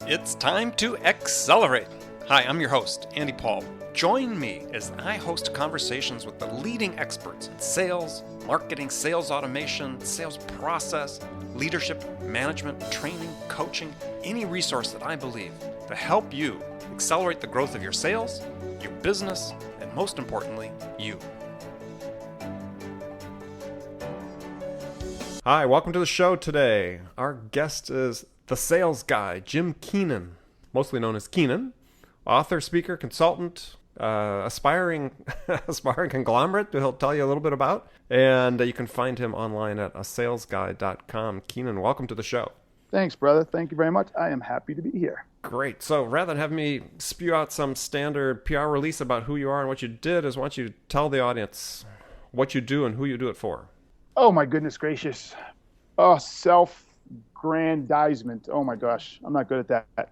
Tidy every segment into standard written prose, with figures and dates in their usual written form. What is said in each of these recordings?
It's time to accelerate. Hi, I'm your host, Andy Paul. Join me as I host conversations with the leading experts in sales, marketing, sales automation, sales process, leadership, management, training, coaching, any resource that I believe to help you accelerate the growth of your sales, your business, and most importantly, you. Hi, welcome to the show today. Our guest is the sales guy, Jim Keenan, mostly known as Keenan, author, speaker, consultant, aspiring conglomerate that he'll tell you a little bit about. And you can find him online at asalesguy.com. Keenan, welcome to the show. Thanks, brother. Thank you very much. I am happy to be here. Great. So rather than have me spew out some standard PR release about who you are and what you did, I want you to tell the audience what you do and who you do it for. Oh, my goodness gracious. Oh, self-grandizement. Oh, my gosh. I'm not good at that.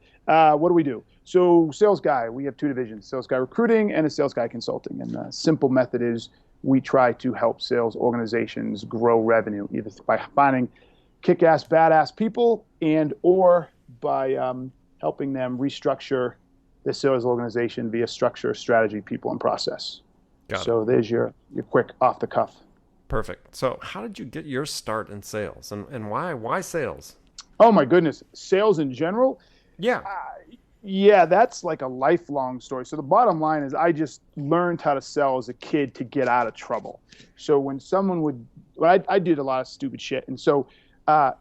What do we do? So sales guy, we have two divisions, sales guy recruiting and a sales guy consulting. And the simple method is we try to help sales organizations grow revenue, either by finding kick-ass, badass people and or by helping them restructure the sales organization via structure, strategy, people, and process. So there's your quick off-the-cuff. Perfect. So how did you get your start in sales and why sales? Oh, my goodness. Sales in general? Yeah. Yeah, that's like a lifelong story. So the bottom line is I just learned how to sell as a kid to get out of trouble. So when someone would, I did a lot of stupid shit. And so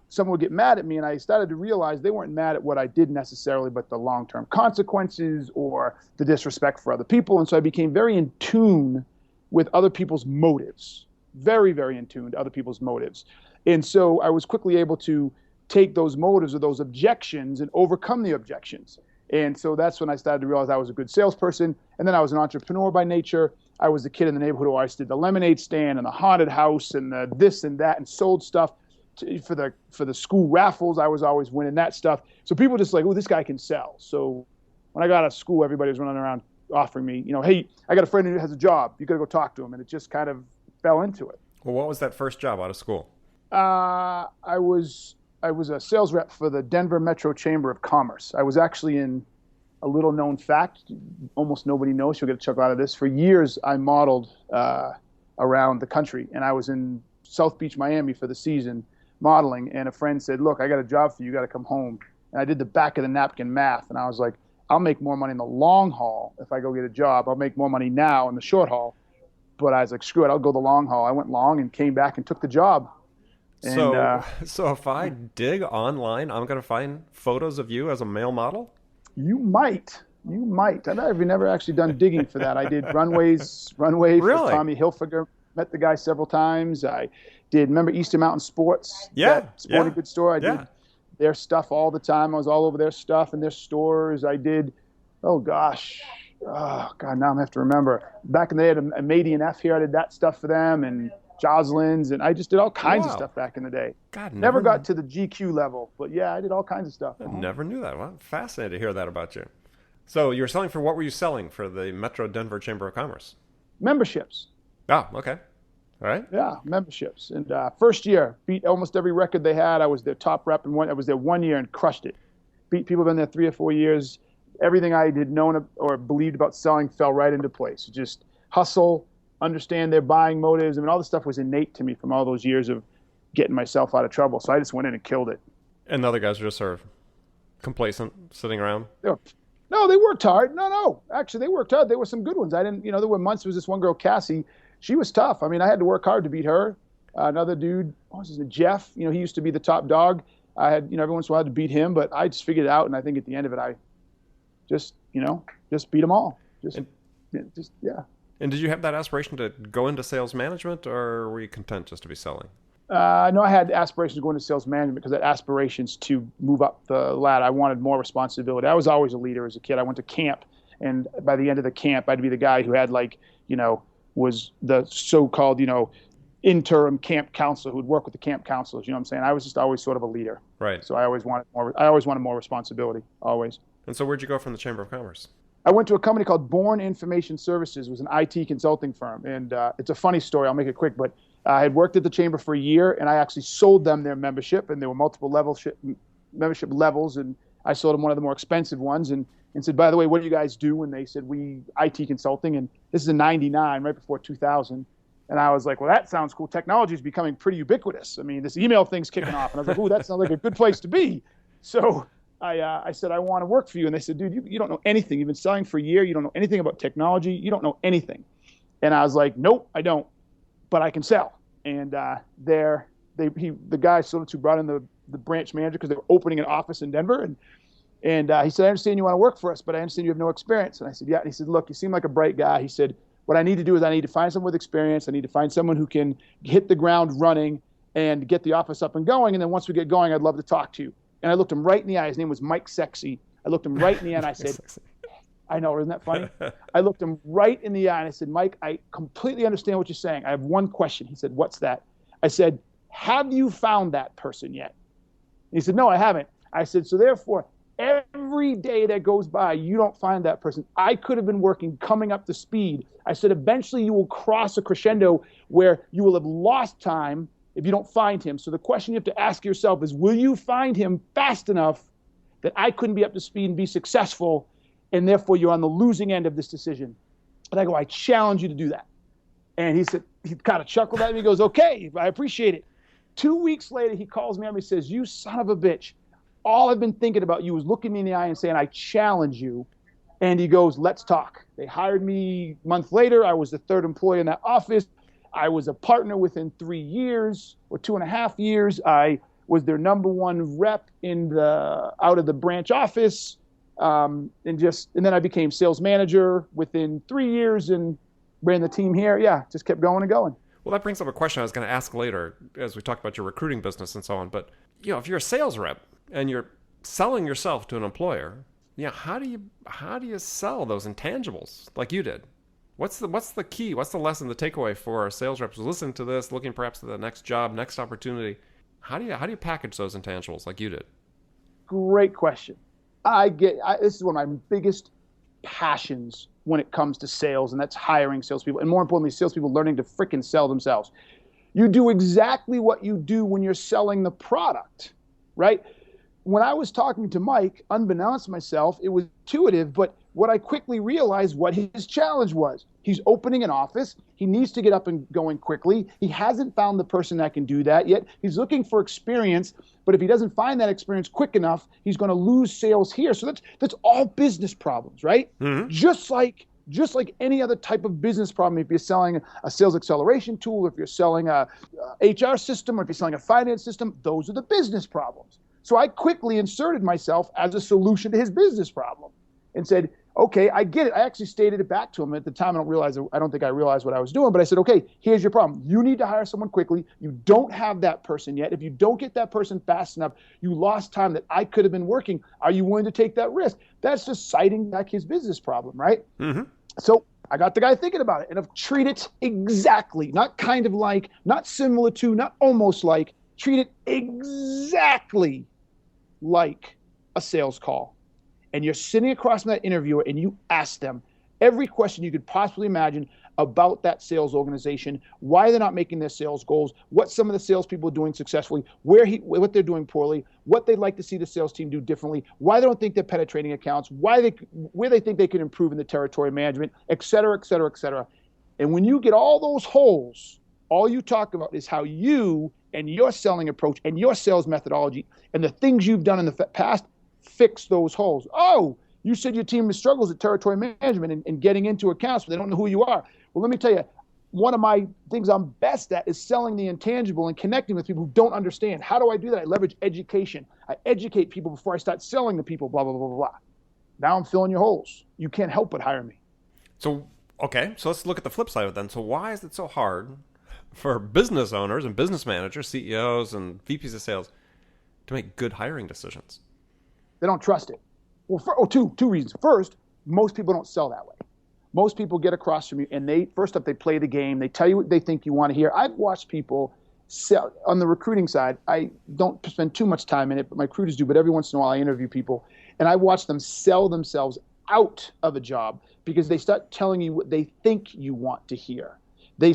someone would get mad at me, and I started to realize they weren't mad at what I did necessarily, but the long-term consequences or the disrespect for other people. And so I became very in tune with other people's motives. Very, very in tune to other people's motives. And so I was quickly able to take those motives or those objections and overcome the objections. And so that's when I started to realize I was a good salesperson. And then I was an entrepreneur by nature. I was the kid in the neighborhood who always did the lemonade stand and the haunted house and the this and that and sold stuff for the school raffles. I was always winning that stuff. So people just like, oh, this guy can sell. So when I got out of school, everybody was running around offering me, hey, I got a friend who has a job. You got to go talk to him. And it just kind of fell into it. Well, what was that first job out of school? I was a sales rep for the Denver Metro Chamber of Commerce. I was actually in a little known fact, almost nobody knows, you'll get a chuckle out of this. For years, I modeled around the country, and I was in South Beach, Miami for the season modeling, and a friend said, look, I got a job for you, you got to come home. And I did the back of the napkin math, and I was like, I'll make more money in the long haul if I go get a job. I'll make more money now in the short haul. But I was like, screw it, I'll go the long haul. I went long and came back and took the job. And, so if I dig online, I'm going to find photos of you as a male model? You might. I've never actually done digging for that. I did runway Really? for Tommy Hilfiger. Met the guy several times. I did, remember Eastern Mountain Sports? Yeah. That sporting goods store. I did their stuff all the time. I was all over their stuff and their stores. I did, oh God, now I'm gonna have to remember. Back in the day, I had a Madian F here. I did that stuff for them and Jocelyn's, and I just did all kinds of stuff back in the day. God, never got to the GQ level, but yeah, I did all kinds of stuff. I never knew that. Well, fascinated to hear that about you. So you were selling for, what were you selling for the Metro Denver Chamber of Commerce? Memberships. Oh, okay. All right. Yeah, memberships. And first year, beat almost every record they had. I was their top rep, and I was there 1 year and crushed it. Beat people who've been there 3 or 4 years. Everything I had known or believed about selling fell right into place. Just hustle, understand their buying motives. I mean, all this stuff was innate to me from all those years of getting myself out of trouble. So I just went in and killed it. And the other guys were just sort of complacent, sitting around? No, they worked hard. No. Actually, they worked hard. There were some good ones. There were months, there was this one girl, Cassie. She was tough. I mean, I had to work hard to beat her. Another dude, what was his name? Jeff, he used to be the top dog. I had, every once in a while I had to beat him, but I just figured it out. And I think at the end of it, I just beat them all. Yeah. And did you have that aspiration to go into sales management, or were you content just to be selling? No, I had aspirations to go into sales management because I had aspirations to move up the ladder. I wanted more responsibility. I was always a leader as a kid. I went to camp, and by the end of the camp, I'd be the guy who had was the so-called, interim camp counselor who would work with the camp counselors. You know what I'm saying? I was just always sort of a leader. Right. So I always wanted more responsibility, always. And so where'd you go from the Chamber of Commerce? I went to a company called Born Information Services. It was an IT consulting firm. And it's a funny story. I'll make it quick. But I had worked at the chamber for a year, and I actually sold them their membership. And there were multiple membership levels. And I sold them one of the more expensive ones and said, by the way, what do you guys do? And they said, we IT consulting. And this is in 99, right before 2000. And I was like, well, that sounds cool. Technology is becoming pretty ubiquitous. I mean, this email thing's kicking off. And I was like, ooh, that sounds like a good place to be. So I said, I want to work for you. And they said, dude, you don't know anything. You've been selling for a year. You don't know anything about technology. You don't know anything. And I was like, nope, I don't, but I can sell. And the guy sold it to brought in the branch manager because they were opening an office in Denver. And he said, I understand you want to work for us, but I understand you have no experience. And I said, yeah. And he said, look, you seem like a bright guy. He said, what I need to do is I need to find someone with experience. I need to find someone who can hit the ground running and get the office up and going. And then once we get going, I'd love to talk to you. And I looked him right in the eye. His name was Mike Sexy. I looked him right in the eye and I said, I know, isn't that funny? I looked him right in the eye and I said, Mike, I completely understand what you're saying. I have one question. He said, what's that? I said, have you found that person yet? And he said, no, I haven't. I said, so therefore, every day that goes by, you don't find that person. I could have been working, coming up to speed. I said, eventually you will cross a crescendo where you will have lost time if you don't find him. So the question you have to ask yourself is, will you find him fast enough that I couldn't be up to speed and be successful, and therefore you're on the losing end of this decision? And I go, I challenge you to do that. And he said, he kind of chuckled at me. He goes, okay, I appreciate it. 2 weeks later, he calls me up and he says, you son of a bitch. All I've been thinking about you is looking me in the eye and saying, I challenge you. And he goes, let's talk. They hired me a month later. I was the third employee in that office. I was a partner within 3 years or 2.5 years. I was their number one rep out of the branch office. And then I became sales manager within 3 years and ran the team here. Yeah, just kept going and going. Well, that brings up a question I was going to ask later as we talk about your recruiting business and so on. But, if you're a sales rep and you're selling yourself to an employer, how do you sell those intangibles like you did? What's the key? What's the lesson, the takeaway for sales reps listening to this, looking perhaps to the next job, next opportunity? How do you package those intangibles like you did? Great question. This is one of my biggest passions when it comes to sales, and that's hiring salespeople, and more importantly, salespeople learning to frickin' sell themselves. You do exactly what you do when you're selling the product, right? When I was talking to Mike, unbeknownst to myself, it was intuitive, but what I quickly realized what his challenge was. He's opening an office. He needs to get up and going quickly. He hasn't found the person that can do that yet. He's looking for experience, but if he doesn't find that experience quick enough, he's going to lose sales here. So that's all business problems, right? Mm-hmm. Just like any other type of business problem, if you're selling a sales acceleration tool, if you're selling a HR system, or if you're selling a finance system, those are the business problems. So I quickly inserted myself as a solution to his business problem and said, okay, I get it. I actually stated it back to him at the time. I don't think I realized what I was doing, but I said, okay, here's your problem. You need to hire someone quickly. You don't have that person yet. If you don't get that person fast enough, you lost time that I could have been working. Are you willing to take that risk? That's just citing back his business problem, right? Mm-hmm. So I got the guy thinking about it, and I've treat it exactly, not kind of like, not similar to, not almost like, treat it exactly like a sales call. And you're sitting across from that interviewer and you ask them every question you could possibly imagine about that sales organization, why they're not making their sales goals, what some of the salespeople are doing successfully, what they're doing poorly, what they'd like to see the sales team do differently, why they don't think they're penetrating accounts, where they think they can improve in the territory management, et cetera, et cetera, et cetera. And when you get all those holes, all you talk about is how you and your selling approach and your sales methodology and the things you've done in the past fix those holes. Oh, you said your team struggles at territory management and getting into accounts, but they don't know who you are. Well, let me tell you, one of my things I'm best at is selling the intangible and connecting with people who don't understand. How do I do that? I leverage education. I educate people before I start selling to people, blah, blah, blah, blah, blah. Now I'm filling your holes. You can't help but hire me. So let's look at the flip side of it then. So why is it so hard for business owners and business managers, CEOs and VPs of sales to make good hiring decisions? They don't trust it. Well, two reasons. First, most people don't sell that way. Most people get across from you and they play the game. They tell you what they think you want to hear. I've watched people sell on the recruiting side. I don't spend too much time in it, but my recruiters do. But every once in a while I interview people and I watch them sell themselves out of a job because they start telling you what they think you want to hear. They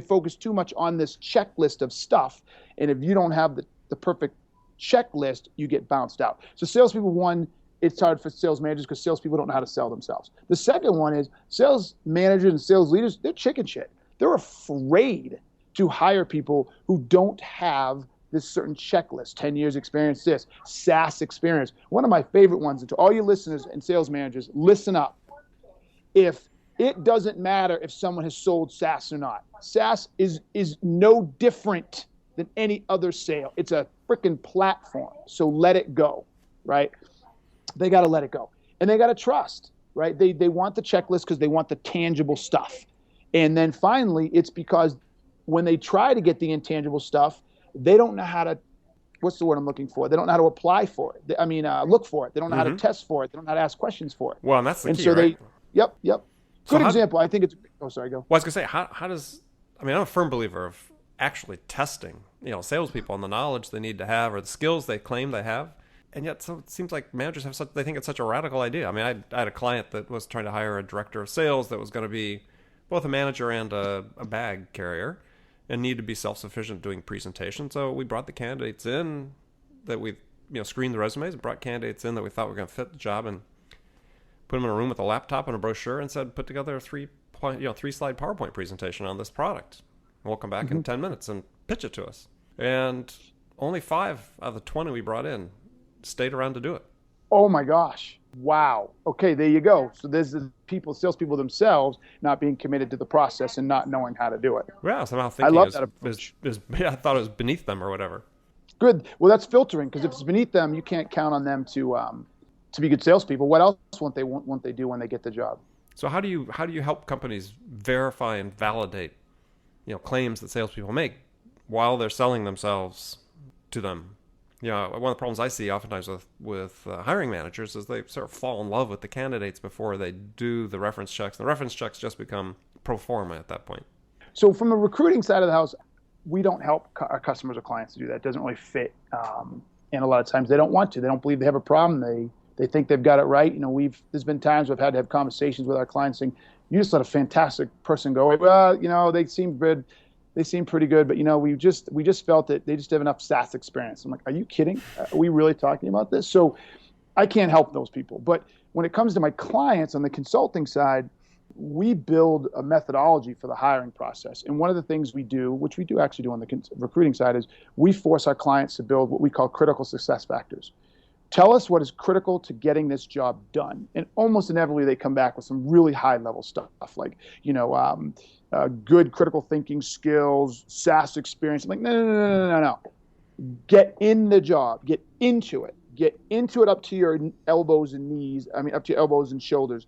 focus too much on this checklist of stuff. And if you don't have the perfect checklist, you get bounced out. So salespeople, one, it's hard for sales managers because salespeople don't know how to sell themselves. The second one is sales managers and sales leaders, they're chicken shit. They're afraid to hire people who don't have this certain checklist, 10 years experience, this, SaaS experience. One of my favorite ones, and to all you listeners and sales managers, listen up. If it doesn't matter if someone has sold SaaS or not, SaaS is no different than any other sale. It's a freaking platform. So let it go, right? They got to let it go. And they got to trust, right? They want the checklist because they want the tangible stuff. And then finally, it's because when they try to get the intangible stuff, they don't know how to, what's the word I'm looking for? They don't know how to apply for it. Look for it. They don't know how to test for it. They don't know how to ask questions for it. Well, and that's the key, so right? Yep. So Good example. I think it's, oh, sorry, go. Well, I was going to say, how does, I'm a firm believer of actually testing, salespeople on the knowledge they need to have or the skills they claim they have. And yet, so it seems like managers they think it's such a radical idea. I had a client that was trying to hire a director of sales that was going to be both a manager and a bag carrier and needed to be self-sufficient doing presentations. So we brought the candidates in that we screened the resumes and brought candidates in that we thought were going to fit the job and put them in a room with a laptop and a brochure and said, put together a three-slide PowerPoint presentation on this product. And we'll come back in 10 minutes and pitch it to us. And only 5 out of the 20 we brought in stayed around to do it. Oh my gosh. Wow. Okay, there you go. So there's the salespeople themselves not being committed to the process and not knowing how to do it. Yeah, somehow thinking I love that approach. I thought it was beneath them or whatever. Good. Well, that's filtering, because if it's beneath them, you can't count on them to be good salespeople. What else won't they do when they get the job? So how do you help companies verify and validate, claims that salespeople make while they're selling themselves to them? One of the problems I see oftentimes with hiring managers is they sort of fall in love with the candidates before they do the reference checks. The reference checks just become pro forma at that point. So from the recruiting side of the house, we don't help our customers or clients to do that. It doesn't really fit. And a lot of times they don't want to. They don't believe they have a problem. They think they've got it right. There's been times we've had to have conversations with our clients saying, you just let a fantastic person go. Well, they seem good. They seem pretty good, but we just felt that they just have enough SaaS experience. I'm like, are you kidding? Are we really talking about this? So I can't help those people. But when it comes to my clients on the consulting side, we build a methodology for the hiring process. And one of the things we do, which we do actually do on the recruiting side, is we force our clients to build what we call critical success factors. Tell us what is critical to getting this job done. And almost inevitably, they come back with some really high-level stuff like, good critical thinking skills, SaaS experience. I'm like, no. Get in the job. Get into it. Get into it up to your elbows and knees. Up to your elbows and shoulders.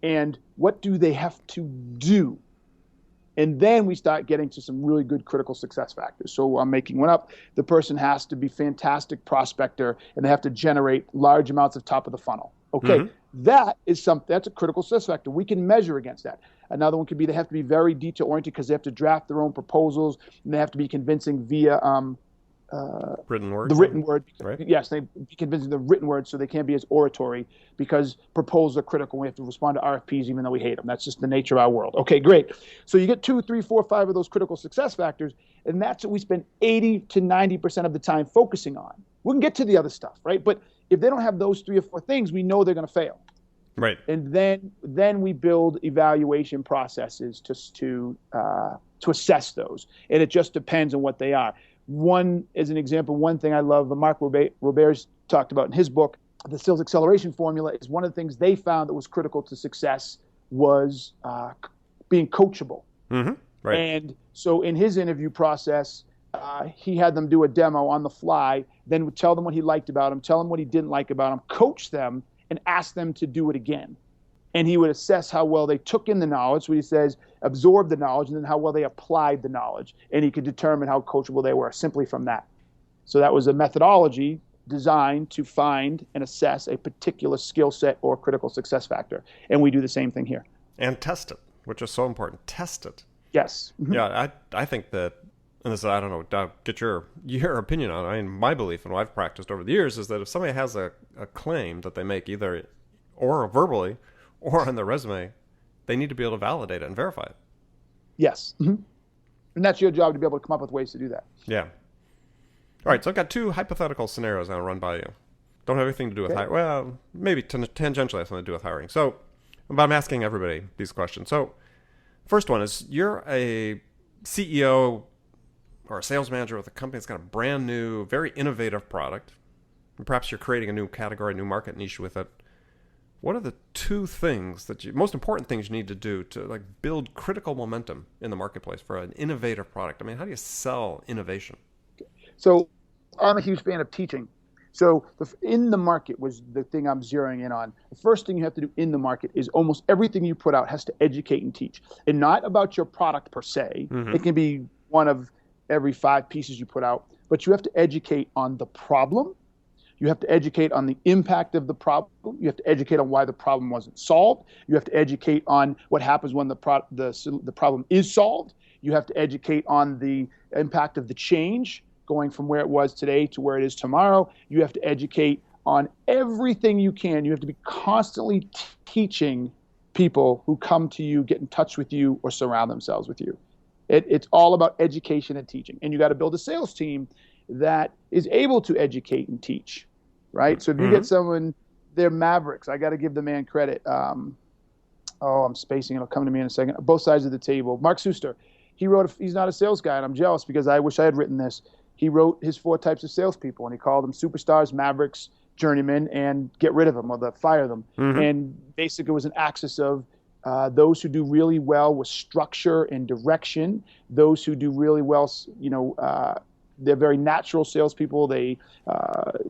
And what do they have to do? And then we start getting to some really good critical success factors. So I'm making one up. The person has to be fantastic prospector, and they have to generate large amounts of top of the funnel. Okay, that's a critical success factor. We can measure against that. Another one could be they have to be very detail-oriented because they have to draft their own proposals, and they have to be convincing via written word. The written word. Right. Yes, they be convincing the written word, so they can't be as oratory because proposals are critical. We have to respond to RFPs even though we hate them. That's just the nature of our world. Okay, great. So you get 2, 3, 4, 5 of those critical success factors, and that's what we spend 80 to 90% of the time focusing on. We can get to the other stuff, right? But if they don't have those 3 or 4 things, we know they're going to fail. Right. And then we build evaluation processes to assess those, and it just depends on what they are. One, as an example, one thing I love, Mark Robert's talked about in his book, the sales acceleration formula, is one of the things they found that was critical to success was being coachable. Mm-hmm. Right. And so in his interview process, he had them do a demo on the fly, then would tell them what he liked about them, tell them what he didn't like about them, coach them, and ask them to do it again. And he would assess how well they took in the knowledge, so he says absorb the knowledge, and then how well they applied the knowledge. And he could determine how coachable they were simply from that. So that was a methodology designed to find and assess a particular skill set or critical success factor. And we do the same thing here. And test it, which is so important. Test it. Yes. Mm-hmm. Yeah, I think that, and this, I don't know, get your opinion on it. My belief and what I've practiced over the years is that if somebody has a claim that they make either or verbally or on their resume, they need to be able to validate it and verify it. Yes. Mm-hmm. And that's your job to be able to come up with ways to do that. Yeah. All right, so I've got two hypothetical scenarios I'll run by you. Don't have anything to do with hiring. Well, maybe tangentially have something to do with hiring. So, but I'm asking everybody these questions. So, first one is you're a CEO or a sales manager with a company that's got a brand new, very innovative product. And perhaps you're creating a new category, a new market niche with it. What are the two things most important things you need to do to like build critical momentum in the marketplace for an innovative product? I mean, how do you sell innovation? So I'm a huge fan of teaching. So in the market was the thing I'm zeroing in on. The first thing you have to do in the market is almost everything you put out has to educate and teach. And not about your product per se. Mm-hmm. It can be one of every 5 pieces you put out. But you have to educate on the problem. You have to educate on the impact of the problem. You have to educate on why the problem wasn't solved. You have to educate on what happens when the problem is solved. You have to educate on the impact of the change going from where it was today to where it is tomorrow. You have to educate on everything you can. You have to be constantly teaching people who come to you, get in touch with you, or surround themselves with you. It's all about education and teaching. And you got to build a sales team that is able to educate and teach, right? So if you get someone, they're mavericks. I got to give the man credit. I'm spacing. It'll come to me in a second. Both sides of the table. Mark Suster, he's not a sales guy, and I'm jealous because I wish I had written this. He wrote his 4 types of salespeople, and he called them superstars, mavericks, journeymen, and get rid of them or fire them. Mm-hmm. And basically it was an axis of those who do really well with structure and direction, those who do really well, they're very natural salespeople. They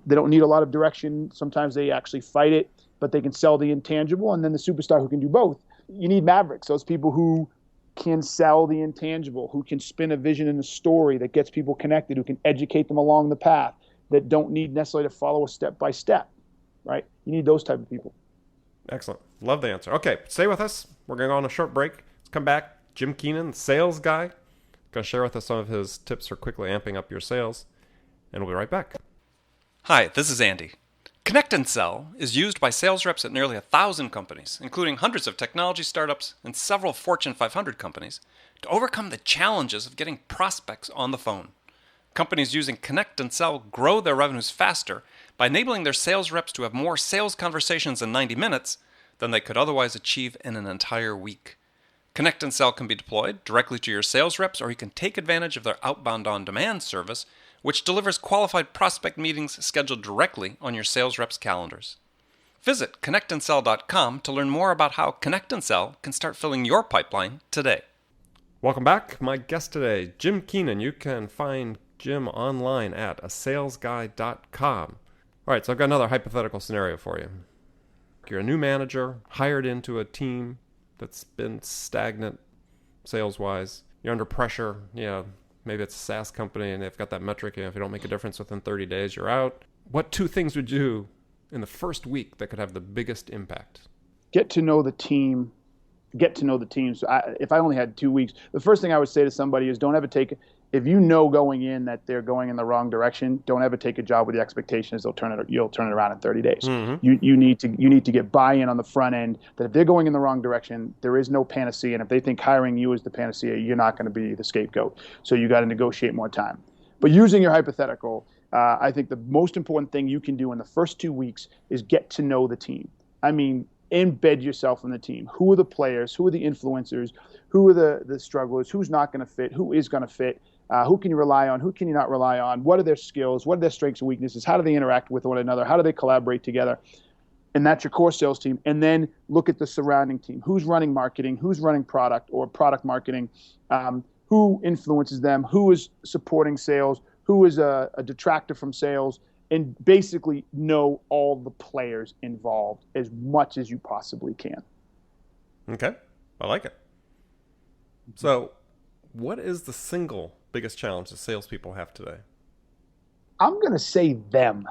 don't need a lot of direction. Sometimes they actually fight it, but they can sell the intangible. And then the superstar who can do both. You need mavericks, those people who can sell the intangible, who can spin a vision and a story that gets people connected, who can educate them along the path, that don't need necessarily to follow a step by step, right? You need those type of people. Excellent. Love the answer. Okay, stay with us. We're going to go on a short break. Let's come back. Jim Keenan, sales guy, going to share with us some of his tips for quickly amping up your sales, and we'll be right back. Hi, this is Andy. Connect and Sell is used by sales reps at nearly 1,000 companies, including hundreds of technology startups and several Fortune 500 companies, to overcome the challenges of getting prospects on the phone. Companies using Connect and Sell grow their revenues faster by enabling their sales reps to have more sales conversations in 90 minutes than they could otherwise achieve in an entire week. Connect and Sell can be deployed directly to your sales reps, or you can take advantage of their outbound on-demand service, which delivers qualified prospect meetings scheduled directly on your sales reps' calendars. Visit connectandsell.com to learn more about how Connect and Sell can start filling your pipeline today. Welcome back. My guest today, Jim Keenan. You can find Jim online at asalesguy.com. All right, so I've got another hypothetical scenario for you. You're a new manager, hired into a team that's been stagnant sales-wise. You're under pressure. Maybe it's a SaaS company and they've got that metric. If you don't make a difference within 30 days, you're out. What 2 things would you do in the first week that could have the biggest impact? Get to know the team. So if I only had 2 weeks, the first thing I would say to somebody is don't ever if you know going in that they're going in the wrong direction, don't ever take a job with the expectations you'll turn it around in 30 days. Mm-hmm. You need to get buy-in on the front end that if they're going in the wrong direction, there is no panacea. And if they think hiring you is the panacea, you're not going to be the scapegoat. So you got to negotiate more time. But using your hypothetical, I think the most important thing you can do in the first 2 weeks is get to know the team. I mean, embed yourself in the team. Who are the players? Who are the influencers? Who are the strugglers? Who's not going to fit? Who is going to fit? Who can you rely on? Who can you not rely on? What are their skills? What are their strengths and weaknesses? How do they interact with one another? How do they collaborate together? And that's your core sales team. And then look at the surrounding team. Who's running marketing? Who's running product or product marketing? Who influences them? Who is supporting sales? Who is a detractor from sales? And basically know all the players involved as much as you possibly can. Okay. I like it. So what is the single biggest challenge that salespeople have today? I'm going to say them.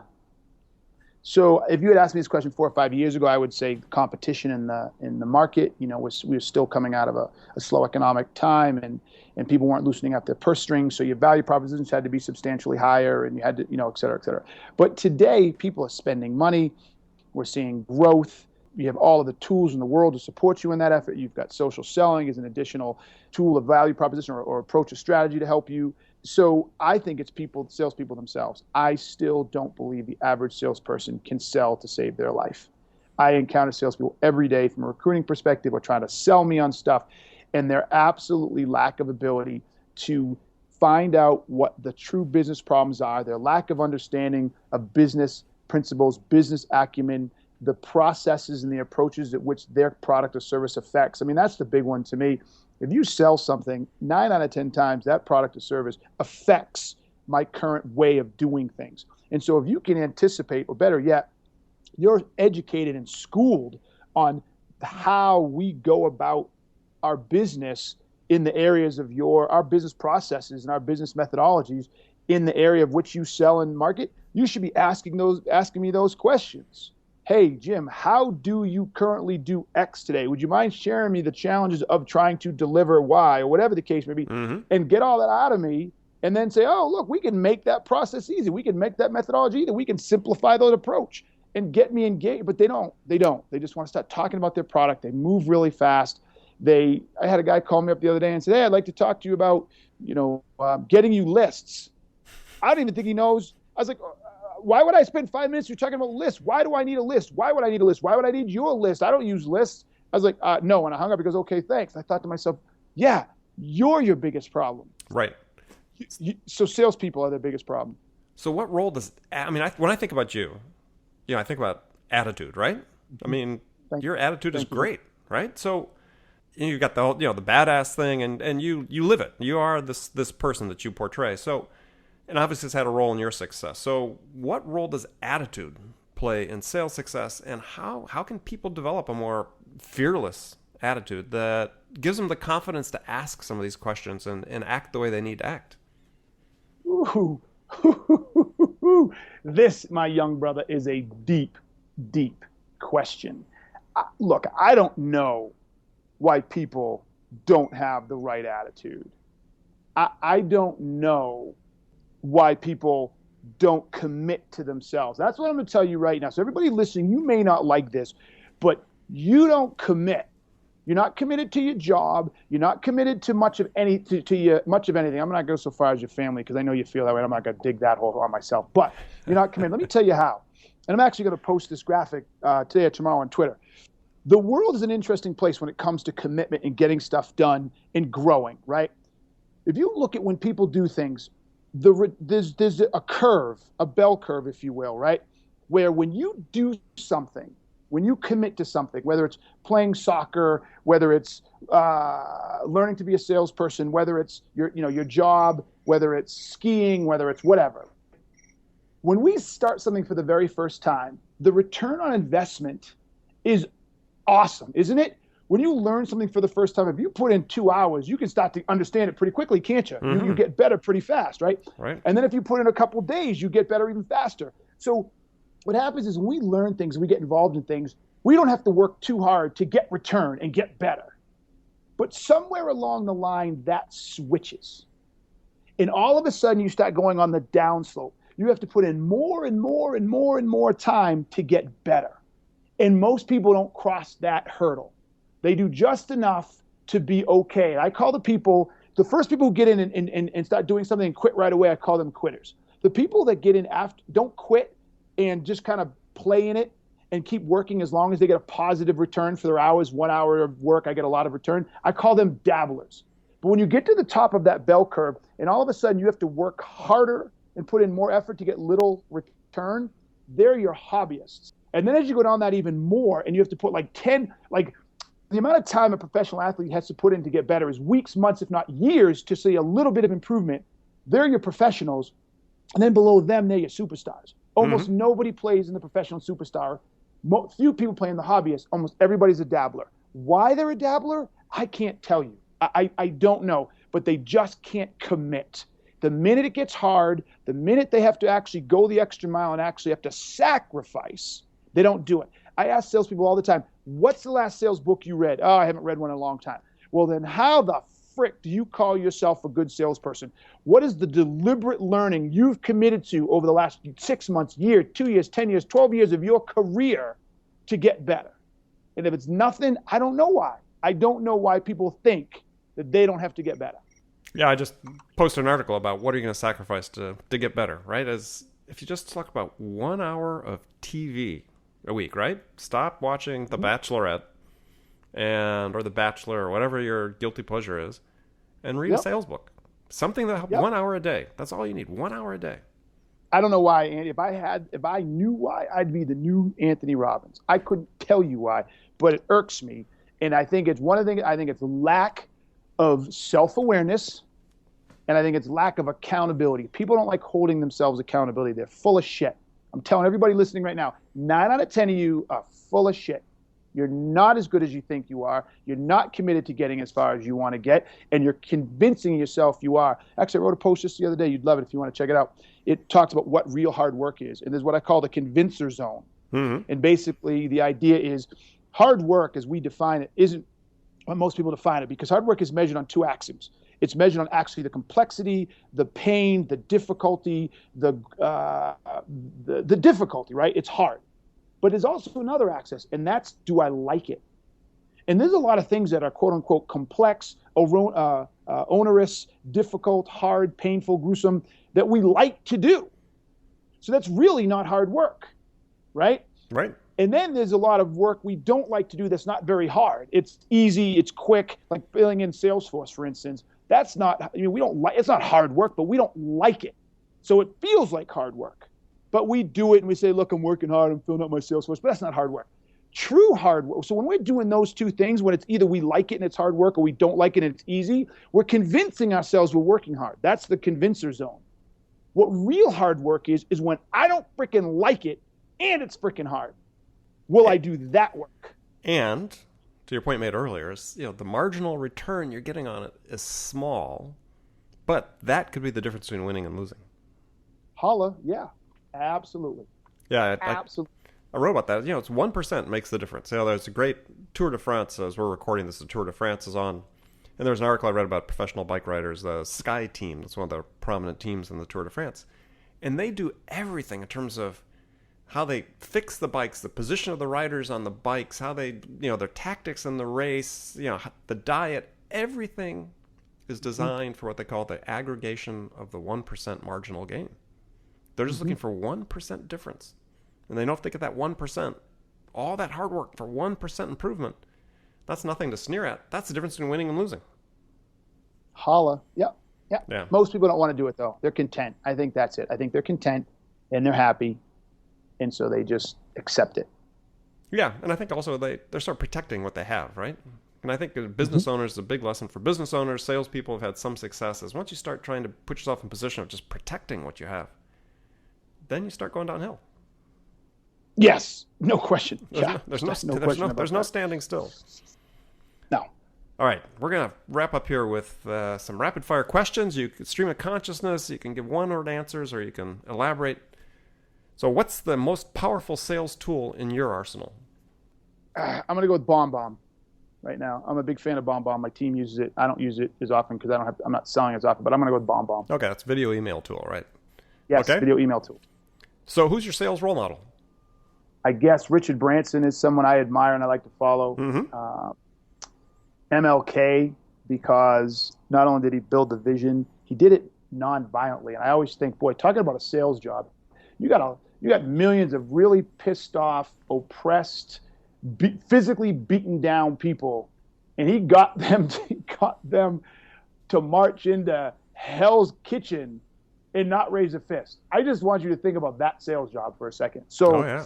So if you had asked me this question 4 or 5 years ago, I would say competition in the market. We were still coming out of a slow economic time, and people weren't loosening up their purse strings. So your value propositions had to be substantially higher, and you had to, et cetera, et cetera. But today, people are spending money. We're seeing growth. You have all of the tools in the world to support you in that effort. You've got social selling as an additional tool of value proposition or approach, a strategy to help you. So I think it's salespeople themselves. I still don't believe the average salesperson can sell to save their life. I encounter salespeople every day from a recruiting perspective or trying to sell me on stuff, and their absolutely lack of ability to find out what the true business problems are, their lack of understanding of business principles, business acumen, the processes and the approaches at which their product or service affects. I mean, that's the big one to me. If you sell something, 9 out of 10 times that product or service affects my current way of doing things. And so if you can anticipate, or better yet, you're educated and schooled on how we go about our business in the areas of our business processes and our business methodologies in the area of which you sell and market, you should be asking me those questions. Hey, Jim, how do you currently do X today? Would you mind sharing me the challenges of trying to deliver Y, or whatever the case may be, and get all that out of me, and then say, oh, look, we can make that process easy. We can make that methodology easy. We can simplify that approach and get me engaged. But they don't. They just want to start talking about their product. They move really fast. I had a guy call me up the other day and say, hey, I'd like to talk to you about, getting you lists. I don't even think he knows. I was like, why would I spend 5 minutes? You're talking about lists. Why do I need a list? Why would I need a list? Why would I need your list? I don't use lists. I was like, no. And I hung up. He goes, okay, thanks. I thought to myself, yeah, you're your biggest problem. Right. So salespeople are their biggest problem. So what role when I think about you, I think about attitude, right? I mean, your attitude is great, right? So you got the whole, the badass thing, and you live it. You are this person that you portray. So, and obviously it's had a role in your success. So what role does attitude play in sales success, and how can people develop a more fearless attitude that gives them the confidence to ask some of these questions and act the way they need to act? Ooh. This, my young brother, is a deep, deep question. Look, I don't know why people don't have the right attitude. I don't know why people don't commit to themselves. That's what I'm going to tell you right now. So everybody listening, you may not like this, but you don't commit. You're not committed to your job. You're not committed to much of anything. I'm not going so far as your family, because I know you feel that way. I'm not going to dig that hole on myself. But you're not committed. Let me tell you how. And I'm actually going to post this graphic today or tomorrow on Twitter. The world is an interesting place when it comes to commitment and getting stuff done and growing, right? If you look at when people do things, there's a curve, a bell curve, if you will, right? Where when you do something, when you commit to something, whether it's playing soccer, whether it's learning to be a salesperson, whether it's your job, whether it's skiing, whether it's whatever. When we start something for the very first time, the return on investment is awesome, isn't it? When you learn something for the first time, if you put in 2 hours, you can start to understand it pretty quickly, can't you? Mm-hmm. You get better pretty fast, right? Right. And then if you put in a couple days, you get better even faster. So what happens is when we learn things and we get involved in things, we don't have to work too hard to get return and get better. But somewhere along the line, that switches. And all of a sudden, you start going on the downslope. You have to put in more and more and more and more time to get better. And most people don't cross that hurdle. They do just enough to be okay. I call the first people who get in and start doing something and quit right away, I call them quitters. The people that get in after don't quit and just kind of play in it and keep working as long as they get a positive return for their hours. 1 hour of work, I get a lot of return. I call them dabblers. But when you get to the top of that bell curve and all of a sudden you have to work harder and put in more effort to get little return, they're your hobbyists. And then as you go down that even more and you have to put the amount of time a professional athlete has to put in to get better is weeks, months, if not years, to see a little bit of improvement. They're your professionals. And then below them, they're your superstars. Almost nobody plays in the professional superstar. Few people play in the hobbyist. Almost everybody's a dabbler. Why they're a dabbler, I can't tell you. I don't know. But they just can't commit. The minute it gets hard, the minute they have to actually go the extra mile and actually have to sacrifice, they don't do it. I ask salespeople all the time, what's the last sales book you read? Oh, I haven't read one in a long time. Well, then how the frick do you call yourself a good salesperson? What is the deliberate learning you've committed to over the last 6 months, year, 2 years, 10 years, 12 years of your career to get better? And if it's nothing, I don't know why. I don't know why people think that they don't have to get better. Yeah, I just posted an article about what are you going to sacrifice to get better, right? As if you just talk about 1 hour of TV a week, right? Stop watching The Bachelorette or The Bachelor or whatever your guilty pleasure is, and read a sales book. Something that 1 hour a day. That's all you need. 1 hour a day. I don't know why, Andy. If I knew why, I'd be the new Anthony Robbins. I couldn't tell you why, but it irks me. And I think it's one of the things. I think it's lack of self-awareness, and I think it's lack of accountability. People don't like holding themselves accountability. They're full of shit. I'm telling everybody listening right now, 9 out of 10 of you are full of shit. You're not as good as you think you are. You're not committed to getting as far as you want to get, and you're convincing yourself you are. Actually, I wrote a post just the other day. You'd love it if you want to check it out. It talks about what real hard work is, and there's what I call the convincer zone. Mm-hmm. And basically, the idea is hard work, as we define it, isn't what most people define it, because hard work is measured on 2 axes. It's measured on actually the complexity, the pain, the difficulty, the difficulty, right? It's hard. But there's also another axis, and that's, do I like it? And there's a lot of things that are quote unquote complex, onerous, difficult, hard, painful, gruesome that we like to do. So that's really not hard work, right? Right. And then there's a lot of work we don't like to do that's not very hard. It's easy, it's quick, like filling in Salesforce, for instance. That's not, we don't like, it's not hard work, but we don't like it. So it feels like hard work. But we do it and we say, look, I'm working hard, I'm filling up my Salesforce, but that's not hard work. True hard work. So when we're doing those 2 things, when it's either we like it and it's hard work or we don't like it and it's easy, we're convincing ourselves we're working hard. That's the convincer zone. What real hard work is when I don't freaking like it and it's freaking hard. Will I do that work? And to your point made earlier, is the marginal return you're getting on it is small, but that could be the difference between winning and losing. Holla, yeah. Absolutely. Yeah, absolutely. I wrote about that. It's 1% makes the difference. There's a great Tour de France, as we're recording this, the Tour de France is on. And there's an article I read about professional bike riders, the Sky team. That's one of the prominent teams in the Tour de France. And they do everything in terms of how they fix the bikes, the position of the riders on the bikes, how they, their tactics in the race, the diet, everything is designed for what they call the aggregation of the 1% marginal gain. They're just looking for 1% difference. And they know if they get that 1%, all that hard work for 1% improvement, that's nothing to sneer at. That's the difference between winning and losing. Holla. Yeah. Yeah. Most people don't want to do it, though. They're content. I think that's it. I think they're content and they're happy. And so they just accept it. Yeah. And I think also they're sort of protecting what they have, right? And I think as business owners, a big lesson for business owners, salespeople have had some successes. Once you start trying to put yourself in a position of just protecting what you have, then you start going downhill. Yes, no question. There's no standing still. No. All right, we're going to wrap up here with some rapid fire questions. You can stream of consciousness, you can give one-word answers, or you can elaborate. So what's the most powerful sales tool in your arsenal? I'm going to go with BombBomb right now. I'm a big fan of BombBomb. My team uses it. I don't use it as often because I'm not selling as often, but I'm going to go with BombBomb. Okay, that's a video email tool, right? Yes, okay. Video email tool. So who's your sales role model? I guess Richard Branson is someone I admire and I like to follow. MLK, because not only did he build the vision, he did it non-violently. And I always think, boy, talking about a sales job, you got millions of really pissed off, oppressed, physically beaten down people, and he got them to march into Hell's Kitchen and not raise a fist. I just want you to think about that sales job for a second. So,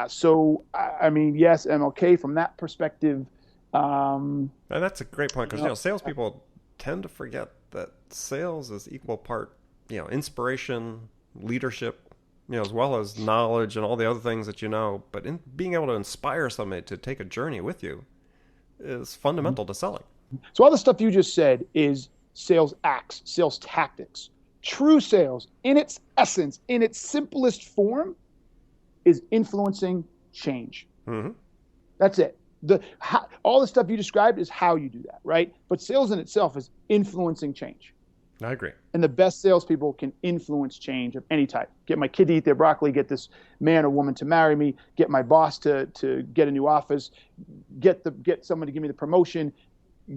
So, I mean, yes, MLK from that perspective. And that's a great point because salespeople tend to forget that sales is equal part, inspiration, leadership, as well as knowledge and all the other things that But in being able to inspire somebody to take a journey with you is fundamental to selling. So all the stuff you just said is sales acts, sales tactics. True sales, in its essence, in its simplest form, is influencing change. That's it. All the stuff you described is how you do that, right? But sales in itself is influencing change. I agree. And the best salespeople can influence change of any type. Get my kid to eat their broccoli, get this man or woman to marry me, get my boss to get a new office, get someone to give me the promotion.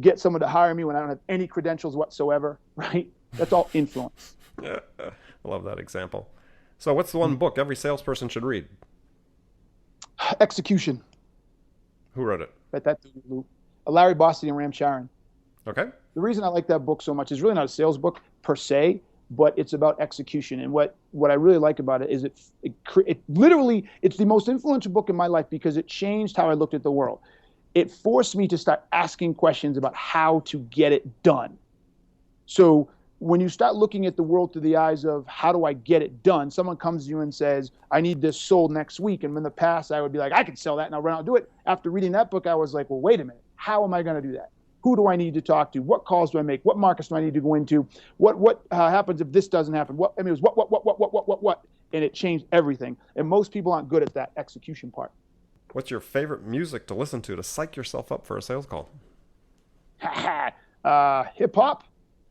get someone to hire me when I don't have any credentials whatsoever, right? That's all influence. I love that example. So what's the one book every salesperson should read? Execution. Who wrote it? Bet that Larry Bossidy and Ram Charan. Okay. The reason I like that book so much is really not a sales book per se, but it's about execution. And what I really like about it is it literally, it's the most influential book in my life because it changed how I looked at the world. It forced me to start asking questions about how to get it done. So when you start looking at the world through the eyes of how do I get it done, someone comes to you and says, I need this sold next week. And in the past, I would be like, I can sell that and I'll run out and do it. After reading that book, I was like, well, wait a minute. How am I going to do that? Who do I need to talk to? What calls do I make? What markets do I need to go into? What happens if this doesn't happen? It was what? And it changed everything. And most people aren't good at that execution part. What's your favorite music to listen to psych yourself up for a sales call? Hip hop.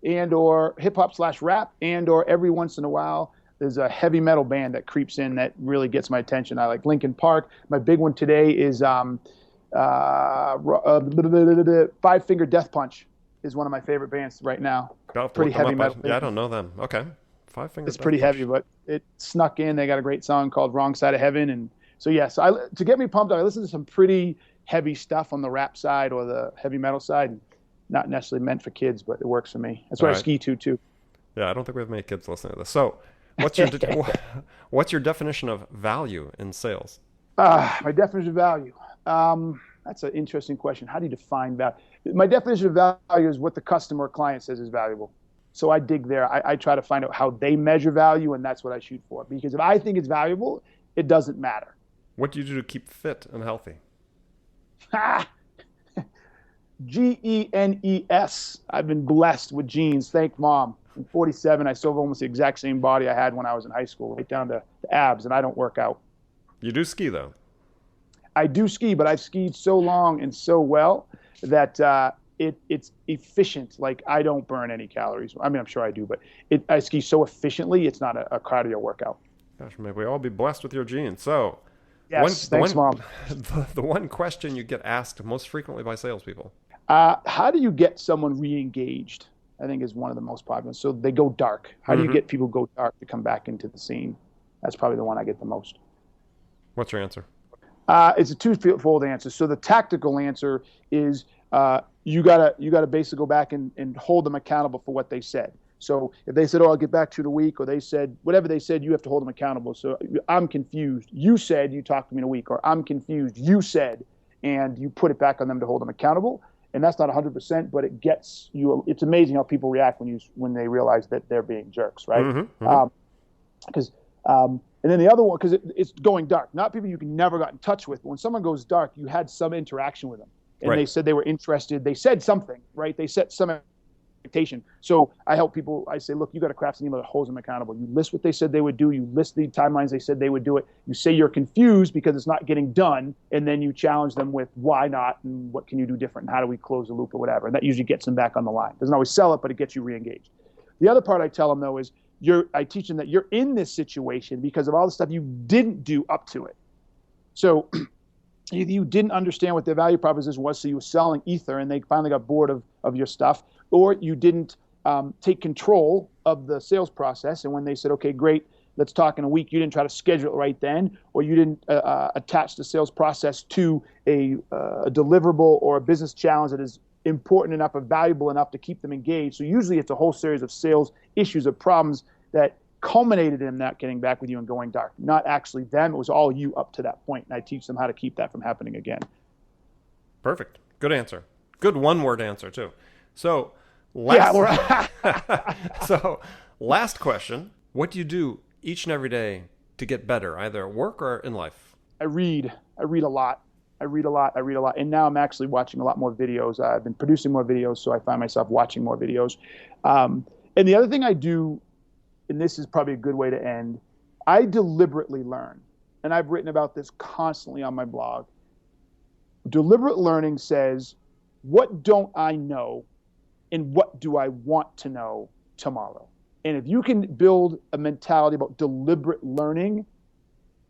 And or hip hop / rap, and or every once in a while there's a heavy metal band that creeps in that really gets my attention. I like Linkin Park. My big one today is Five Finger Death Punch is one of my favorite bands right now. Pretty heavy metal. Yeah, I don't know them. Okay, Five Finger. It's pretty heavy, but it snuck in. They got a great song called "Wrong Side of Heaven," and so yes, to get me pumped up, I listen to some pretty heavy stuff on the rap side or the heavy metal side. Not necessarily meant for kids, but it works for me. That's what I ski to too. Yeah, I don't think we have many kids listening to this. So, what's your definition of value in sales? My definition of value. That's an interesting question. How do you define value? My definition of value is what the customer or client says is valuable. So I dig there. I try to find out how they measure value, and that's what I shoot for. Because if I think it's valuable, it doesn't matter. What do you do to keep fit and healthy? GENES. I've been blessed with genes. Thank mom. I'm 47. I still have almost the exact same body I had when I was in high school, right down to the abs, and I don't work out. You do ski, though. I do ski, but I've skied so long and so well that it's efficient. Like, I don't burn any calories. I mean, I'm sure I do, but I ski so efficiently, it's not a cardio workout. Gosh, may we all be blessed with your genes. So, yes, thanks, Mom. The one question you get asked most frequently by salespeople. How do you get someone re-engaged? I think is one of the most popular. So they go dark. How do you get people go dark to come back into the scene? That's probably the one I get the most. What's your answer? It's a twofold answer. So the tactical answer is you gotta basically go back and hold them accountable for what they said. So if they said, "Oh, I'll get back to you in a week," or they said whatever they said, you have to hold them accountable. So I'm confused. You said you talked to me in a week, or I'm confused. You said, and you put it back on them to hold them accountable. And that's not 100%, but it gets you. It's amazing how people react when they realize that they're being jerks, right? And then the other one, because it's going dark. Not people you can never got in touch with. But when someone goes dark, you had some interaction with them, and they said they were interested. They said something, right? They set some expectation. So I help people. I say, look, you got to craft an email that holds them accountable. You list what they said they would do. You list the timelines they said they would do it. You say you're confused because it's not getting done, and then you challenge them with why not and what can you do different and how do we close the loop or whatever. And that usually gets them back on the line. Doesn't always sell it, but it gets you re-engaged. The other part I tell them though is I teach them that you're in this situation because of all the stuff you didn't do up to it. So either you didn't understand what their value proposition was, so you were selling ether and they finally got bored of your stuff, or you didn't take control of the sales process. And when they said, okay, great, let's talk in a week, you didn't try to schedule it right then, or you didn't attach the sales process to a deliverable or a business challenge that is important enough or valuable enough to keep them engaged. So usually it's a whole series of sales issues or problems that culminated in not getting back with you and going dark. Not actually them. It was all you up to that point. And I teach them how to keep that from happening again. Perfect. Good answer. Good one-word answer, too. So, last question. What do you do each and every day to get better, either at work or in life? I read a lot. And now I'm actually watching a lot more videos. I've been producing more videos, so I find myself watching more videos. And the other thing I do, and this is probably a good way to end, I deliberately learn. And I've written about this constantly on my blog. Deliberate learning says, what don't I know and what do I want to know tomorrow? And if you can build a mentality about deliberate learning,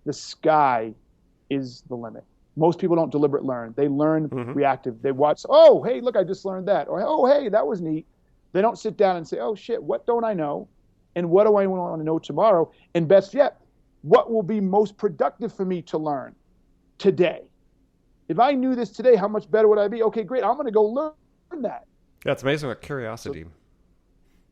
the sky is the limit. Most people don't deliberate learn. They learn reactive. They watch, oh, hey, look, I just learned that. Or, oh, hey, that was neat. They don't sit down and say, oh, shit, what don't I know? And what do I want to know tomorrow? And best yet, what will be most productive for me to learn today? If I knew this today, how much better would I be? Okay, great. I'm going to go learn that. Yeah, it's amazing what curiosity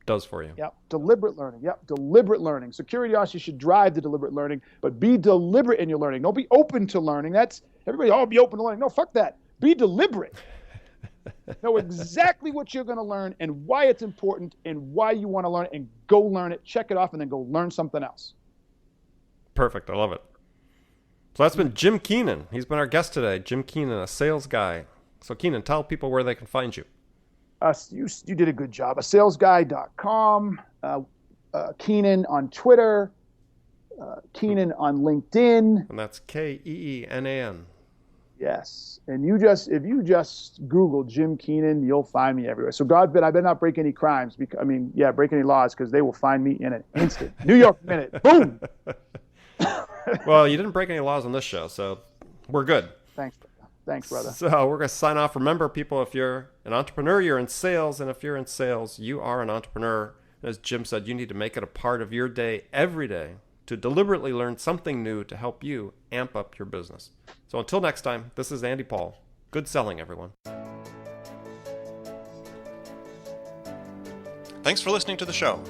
does for you. Yep, deliberate learning. Yep, deliberate learning. So curiosity should drive the deliberate learning, but be deliberate in your learning. Don't be open to learning. That's everybody, oh, be open to learning. No, fuck that. Be deliberate. Know exactly what you're going to learn and why it's important and why you want to learn it, and go learn it, check it off, and then go learn something else. Perfect. I love it. So that's been Jim Keenan. He's been our guest today. Jim Keenan, a sales guy. So Keenan, tell people where they can find you. You did a good job. salesguy.com, Keenan on Twitter, Keenan on LinkedIn. And that's Keenan. Yes. And if you just Google Jim Keenan, you'll find me everywhere. So God forbid I better not break any crimes, break any laws, because they will find me in an instant. New York Minute. Boom. Well, you didn't break any laws on this show, so we're good. Thanks, brother. So we're going to sign off. Remember, people, if you're an entrepreneur, you're in sales. And if you're in sales, you are an entrepreneur. And as Jim said, you need to make it a part of your day every day to deliberately learn something new to help you amp up your business. So until next time, this is Andy Paul. Good selling, everyone. Thanks for listening to the show.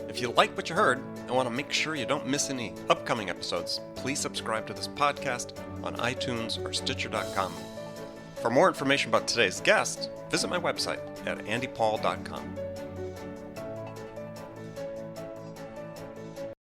If you like what you heard and want to make sure you don't miss any upcoming episodes, please subscribe to this podcast on iTunes or Stitcher.com. For more information about today's guest, visit my website at andypaul.com.